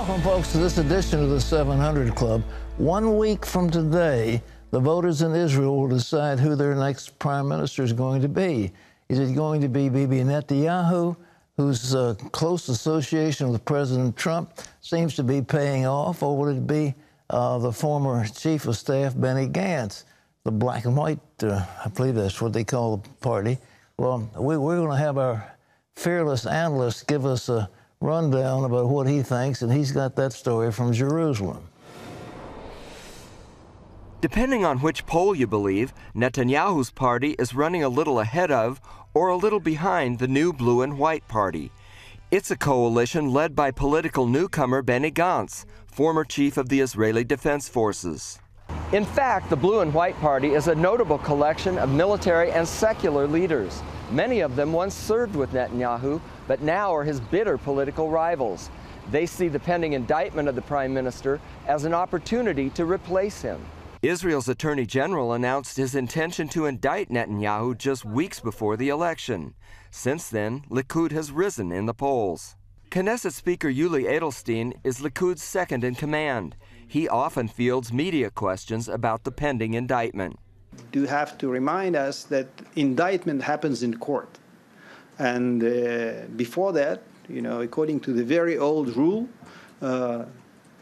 Welcome, folks, to this edition of the 700 Club. 1 week from today, the voters in Israel will decide who their next prime minister is going to be. Is it going to be Bibi Netanyahu, whose close association with President Trump seems to be paying off, or will it be the former chief of staff, Benny Gantz, the black and white, I believe that's what they call the party? Well, we're going to have our fearless analyst give us a rundown about what he thinks, and he's got that story from Jerusalem. Depending on which poll you believe, Netanyahu's party is running a little ahead of or a little behind the new blue and white party. It's a coalition led by political newcomer Benny Gantz, former chief of the Israeli Defense Forces. In fact, the blue and white party is a notable collection of military and secular leaders. Many of them once served with Netanyahu, but now are his bitter political rivals. They see the pending indictment of the prime minister as an opportunity to replace him. Israel's Attorney General announced his intention to indict Netanyahu just weeks before the election. Since then, Likud has risen in the polls. Knesset Speaker Yuli Edelstein is Likud's second in command. He often fields media questions about the pending indictment. You have to remind us that indictment happens in court. And before that, according to the very old rule,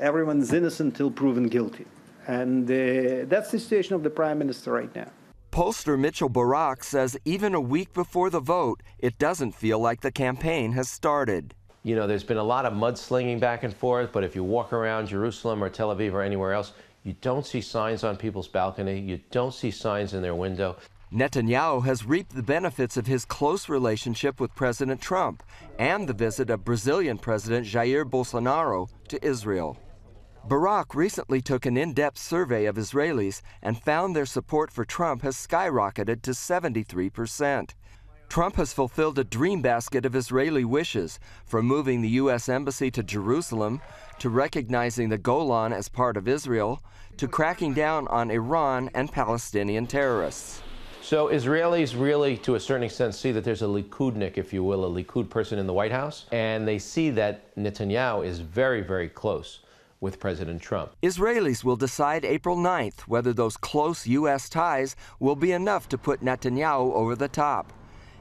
everyone's innocent until proven guilty. And that's the situation of the prime minister right now. Pollster Mitchell Barak says even a week before the vote, it doesn't feel like the campaign has started. You know, there's been a lot of mudslinging back and forth, but if you walk around Jerusalem or Tel Aviv or anywhere else, you don't see signs on people's balcony. You don't see signs in their window. Netanyahu has reaped the benefits of his close relationship with President Trump and the visit of Brazilian President Jair Bolsonaro to Israel. Barak recently took an in-depth survey of Israelis and found their support for Trump has skyrocketed to 73%. Trump has fulfilled a dream basket of Israeli wishes, from moving the U.S. Embassy to Jerusalem, to recognizing the Golan as part of Israel, to cracking down on Iran and Palestinian terrorists. So Israelis really, to a certain extent, see that there's a Likudnik, if you will, a Likud person in the White House, and they see that Netanyahu is very, very close with President Trump. Israelis will decide April 9th whether those close U.S. ties will be enough to put Netanyahu over the top.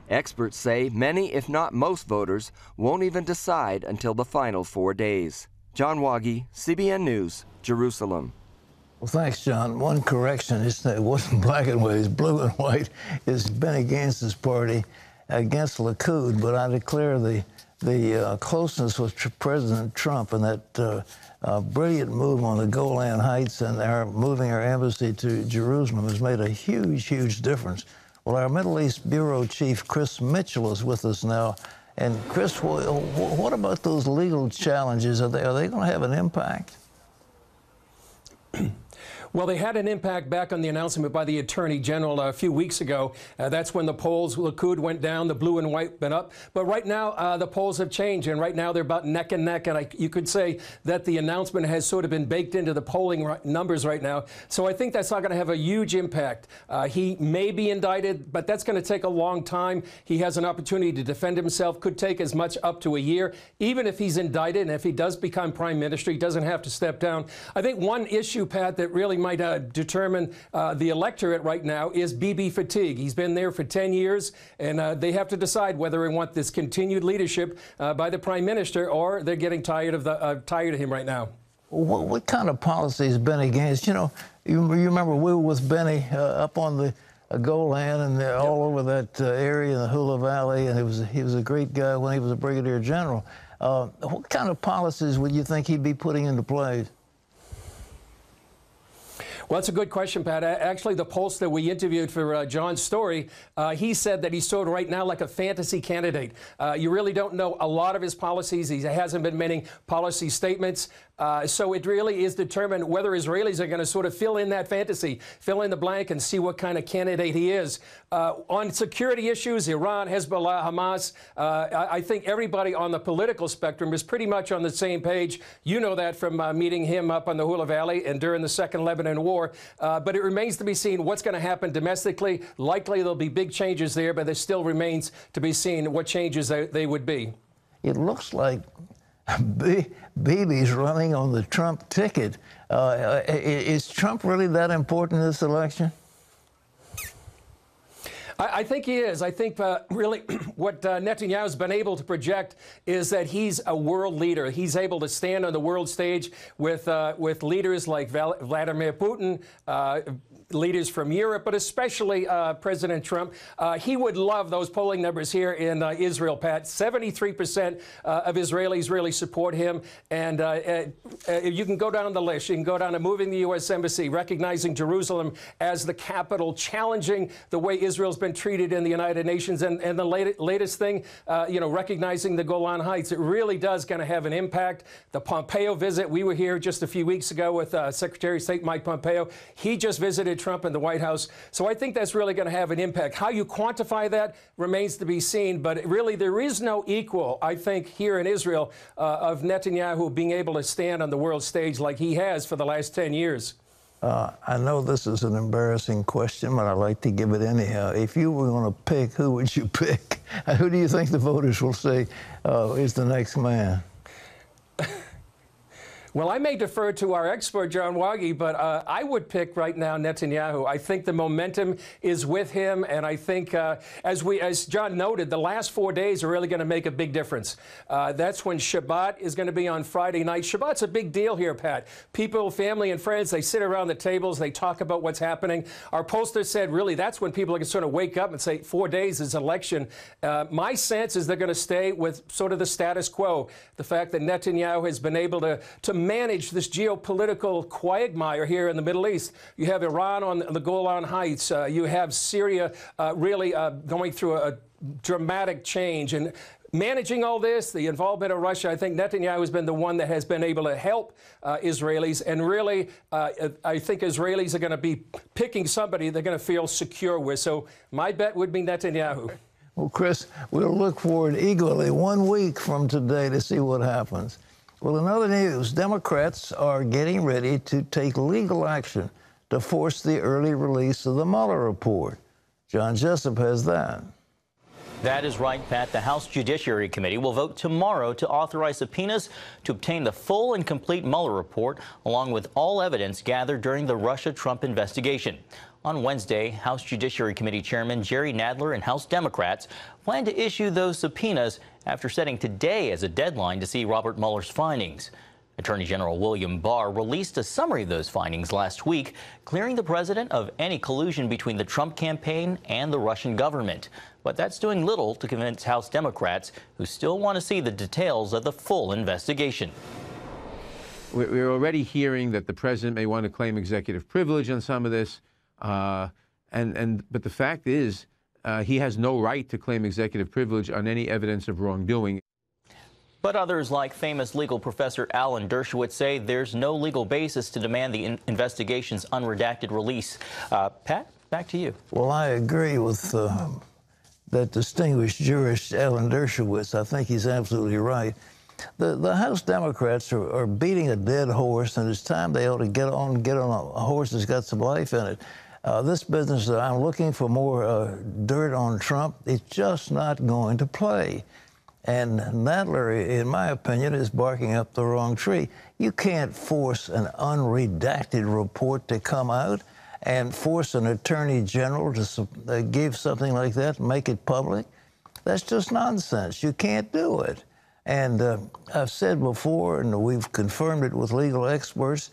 Experts say many, if not most, voters won't even decide until the final 4 days. John Waggy, CBN News, Jerusalem. Well, thanks, John. One correction, it wasn't black and white, it's blue and white. It's Benny Gantz's party against Likud, but I declare the closeness with President Trump and that brilliant move on the Golan Heights and moving our embassy to Jerusalem has made a huge, huge difference. Well, our Middle East Bureau Chief, Chris Mitchell, is with us now. And Chris, what about those legal challenges? Are they going to have an impact? Well, they had an impact back on the announcement by the Attorney General a few weeks ago. That's when the polls, Likud went down, the blue and white went up. But right now, the polls have changed, and right now they're about neck and neck. And you could say that the announcement has sort of been baked into the polling numbers right now. So I think that's not going to have a huge impact. He may be indicted, but that's going to take a long time. He has an opportunity to defend himself, could take as much up to a year. Even if he's indicted and if he does become prime minister, he doesn't have to step down. I think one issue, Pat, that really might determine the electorate right now is Bibi fatigue. He's been there for 10 years, and they have to decide whether they want this continued leadership by the prime minister, or they're getting tired of him right now. What kind of policy is Benny Gantz? You remember we were with Benny up on the Golan and all over that area in the Hula Valley, and he was a great guy when he was a brigadier general. What kind of policies would you think he'd be putting into place? Well, that's a good question, Pat. Actually, the pollster we interviewed for John's story, he said that he's sort of right now like a fantasy candidate. You really don't know a lot of his policies. He hasn't been making policy statements. So it really is determined whether Israelis are going to sort of fill in that fantasy, fill in the blank, and see what kind of candidate he is. On security issues, Iran, Hezbollah, Hamas, I think everybody on the political spectrum is pretty much on the same page. You know that from meeting him up on the Hula Valley and during the Second Lebanon War. But it remains to be seen what's going to happen domestically. Likely there'll be big changes there, but there still remains to be seen what changes they would be. It looks like Bibi's running on the Trump ticket. Is Trump really that important in this election? I think he is. I think really what Netanyahu's been able to project is that he's a world leader. He's able to stand on the world stage with leaders like Vladimir Putin, leaders from Europe, but especially President Trump. He would love those polling numbers here in Israel, Pat. 73% of Israelis really support him. And you can go down the list. You can go down to moving the U.S. Embassy, recognizing Jerusalem as the capital, challenging the way Israel's been treated in the United Nations, and the latest thing, recognizing the Golan Heights. It really does kind of have an impact. The Pompeo visit, we were here just a few weeks ago with Secretary of State Mike Pompeo. He just visited Trump in the White House. So I think that's really going to have an impact. How you quantify that remains to be seen, but really there is no equal, I think, here in Israel of Netanyahu being able to stand on the world stage like he has for the last 10 years. I know this is an embarrassing question, but I'd like to give it anyhow. If you were going to pick, who would you pick? Who do you think the voters will say is the next man? Well, I may defer to our expert, John Waggy, but I would pick right now Netanyahu. I think the momentum is with him, and I think, as John noted, the last 4 days are really going to make a big difference. That's when Shabbat is going to be on Friday night. Shabbat's a big deal here, Pat. People, family, and friends, they sit around the tables, they talk about what's happening. Our pollster said, really, that's when people are going to sort of wake up and say, 4 days is election. My sense is they're going to stay with sort of the status quo, the fact that Netanyahu has been able to manage this geopolitical quagmire here in the Middle East. You have Iran on the Golan Heights. You have Syria really going through a dramatic change. And managing all this, the involvement of Russia, I think Netanyahu has been the one that has been able to help Israelis. And really, I think Israelis are going to be picking somebody they're going to feel secure with. So my bet would be Netanyahu. Well, Chris, we'll look forward eagerly 1 week from today to see what happens. Well, in other news, Democrats are getting ready to take legal action to force the early release of the Mueller report. John Jessup has that. That is right, Pat. The House Judiciary Committee will vote tomorrow to authorize subpoenas to obtain the full and complete Mueller report, along with all evidence gathered during the Russia-Trump investigation. On Wednesday, House Judiciary Committee Chairman Jerry Nadler and House Democrats plan to issue those subpoenas after setting today as a deadline to see Robert Mueller's findings. Attorney General William Barr released a summary of those findings last week, clearing the president of any collusion between the Trump campaign and the Russian government. But that's doing little to convince House Democrats, who still want to see the details of the full investigation. We're already hearing that the president may want to claim executive privilege on some of this. But the fact is, he has no right to claim executive privilege on any evidence of wrongdoing. But others, like famous legal professor Alan Dershowitz, say there's no legal basis to demand the investigation's unredacted release. Pat, back to you. Well, I agree with that distinguished jurist, Alan Dershowitz. I think he's absolutely right. The House Democrats are beating a dead horse, and it's time they ought to get on a horse that's got some life in it. This business that I'm looking for more dirt on Trump, it's just not going to play. And Nadler, in my opinion, is barking up the wrong tree. You can't force an unredacted report to come out and force an attorney general to give something like that and make it public. That's just nonsense. You can't do it. And I've said before, and we've confirmed it with legal experts,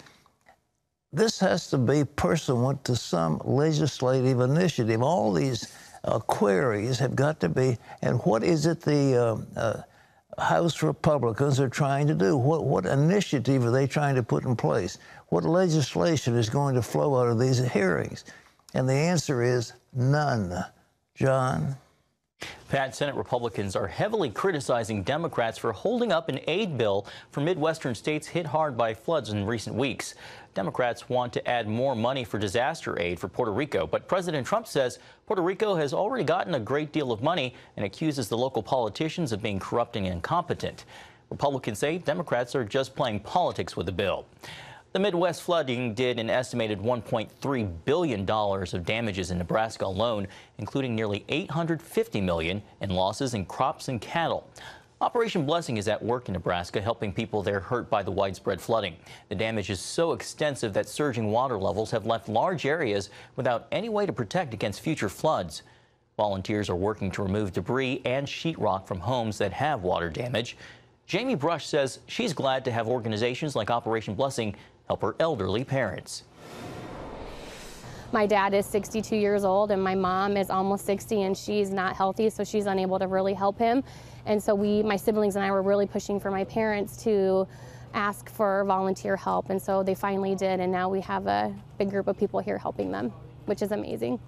this has to be pursuant to some legislative initiative. All these queries have got to be, and what is it the House Republicans are trying to do? What initiative are they trying to put in place? What legislation is going to flow out of these hearings? And the answer is none. John? Pat, Senate Republicans are heavily criticizing Democrats for holding up an aid bill for Midwestern states hit hard by floods in recent weeks. Democrats want to add more money for disaster aid for Puerto Rico, but President Trump says Puerto Rico has already gotten a great deal of money and accuses the local politicians of being corrupt and incompetent. Republicans say Democrats are just playing politics with the bill. The Midwest flooding did an estimated $1.3 billion of damages in Nebraska alone, including nearly $850 million in losses in crops and cattle. Operation Blessing is at work in Nebraska, helping people there hurt by the widespread flooding. The damage is so extensive that surging water levels have left large areas without any way to protect against future floods. Volunteers are working to remove debris and sheetrock from homes that have water damage. Jamie Brush says she's glad to have organizations like Operation Blessing help her elderly parents. My dad is 62 years old and my mom is almost 60 and she's not healthy, so she's unable to really help him. And so my siblings and I were really pushing for my parents to ask for volunteer help, and so they finally did, and now we have a big group of people here helping them, which is amazing.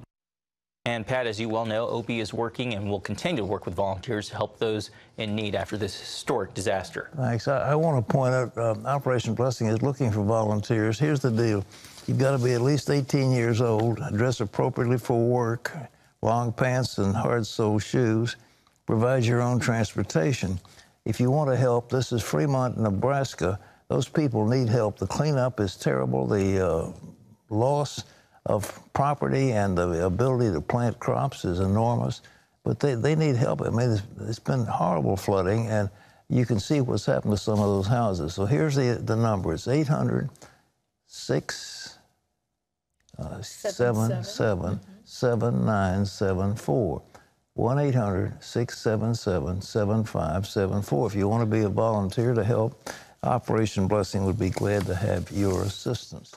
And Pat, as you well know, OP is working and will continue to work with volunteers to help those in need after this historic disaster. Thanks. I want to point out Operation Blessing is looking for volunteers. Here's the deal. You've got to be at least 18 years old, dress appropriately for work, long pants and hard-soled shoes, provide your own transportation. If you want to help, this is Fremont, Nebraska. Those people need help. The cleanup is terrible. The loss of property and the ability to plant crops is enormous, but they need help. I mean, it's been horrible flooding, and you can see what's happened to some of those houses. So here's the number. It's 800-677-7974. 1-800-677-7574. If you want to be a volunteer to help, Operation Blessing would be glad to have your assistance.